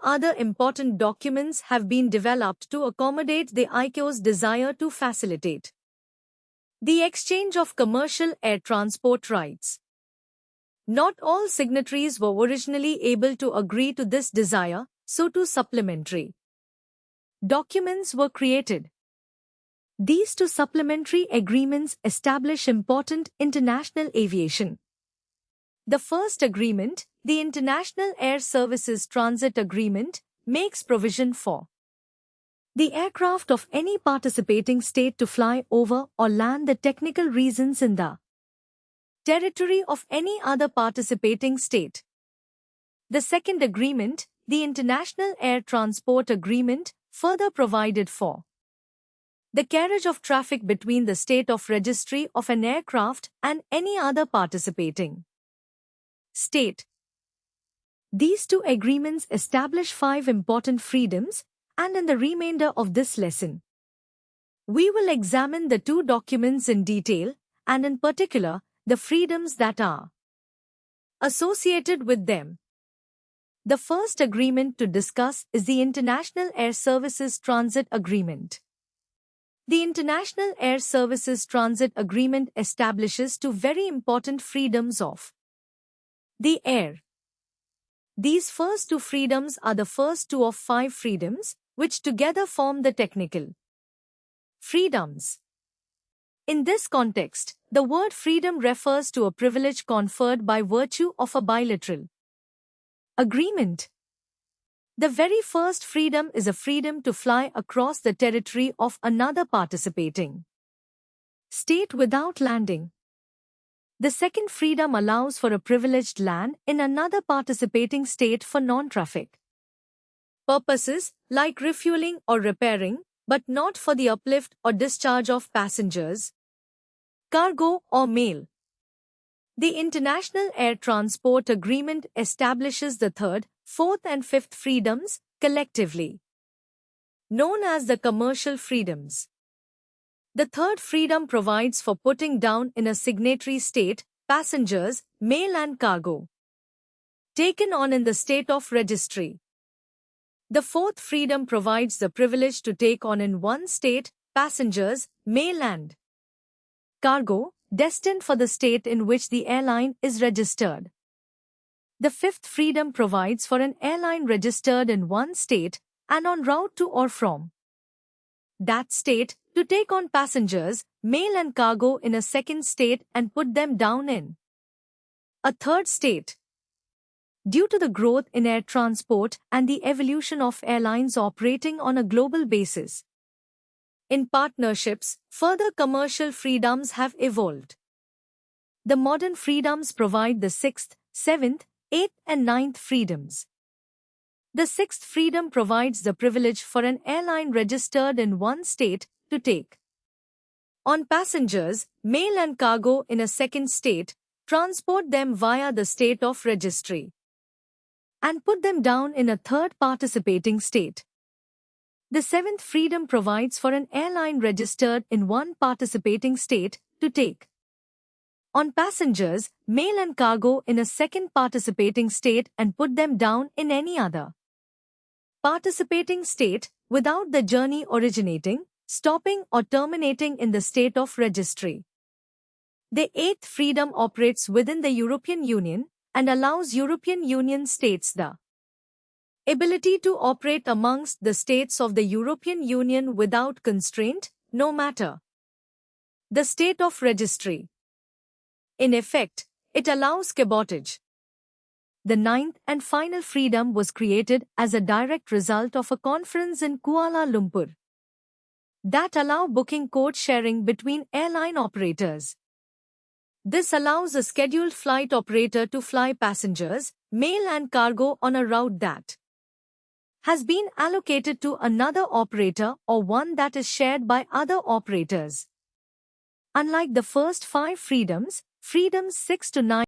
other important documents have been developed to accommodate the ICAO's desire to facilitate the exchange of commercial air transport rights. Not all signatories were originally able to agree to this desire, so two supplementary documents were created. These two supplementary agreements establish important international aviation. The first agreement, the International Air Services Transit Agreement, makes provision for the aircraft of any participating state to fly over or land the technical reasons in the territory of any other participating state. The second agreement, the International Air Transport Agreement, further provided for the carriage of traffic between the state of registry of an aircraft and any other participating state. These two agreements establish 5 important freedoms, and in the remainder of this lesson, we will examine the two documents in detail, and in particular, the freedoms that are associated with them. The first agreement to discuss is the International Air Services Transit Agreement. The International Air Services Transit Agreement establishes two very important freedoms of the air. These first two freedoms are the first two of 5 freedoms, which together form the technical freedoms. In this context, the word freedom refers to a privilege conferred by virtue of a bilateral agreement. The very first freedom is a freedom to fly across the territory of another participating state without landing. The second freedom allows for a privileged land in another participating state for non-traffic purposes like refueling or repairing, but not for the uplift or discharge of passengers, cargo or mail. The International Air Transport Agreement establishes the third, fourth and fifth freedoms, collectively known as the commercial freedoms. The third freedom provides for putting down in a signatory state passengers, mail and cargo taken on in the state of registry. The fourth freedom provides the privilege to take on in one state passengers, mail and cargo destined for the state in which the airline is registered. The fifth freedom provides for an airline registered in one state and en route to or from that state to take on passengers, mail and cargo in a second state and put them down in a third state. Due to the growth in air transport and the evolution of airlines operating on a global basis, in partnerships, further commercial freedoms have evolved. The modern freedoms provide the 6th, 7th, 8th and 9th freedoms. The 6th freedom provides the privilege for an airline registered in one state to take on passengers, mail and cargo in a second state, transport them via the state of registry, and put them down in a third participating state. The 7th freedom provides for an airline registered in one participating state to take on passengers, mail and cargo in a second participating state and put them down in any other participating state without the journey originating, stopping or terminating in the state of registry. The 8th freedom operates within the European Union and allows European Union states the ability to operate amongst the states of the European Union without constraint, no matter the state of registry. In effect, it allows cabotage. The 9th and final freedom was created as a direct result of a conference in Kuala Lumpur that allow booking code sharing between airline operators. This allows a scheduled flight operator to fly passengers, mail and cargo on a route that has been allocated to another operator or one that is shared by other operators. Unlike the first 5 freedoms, freedoms 6 to 9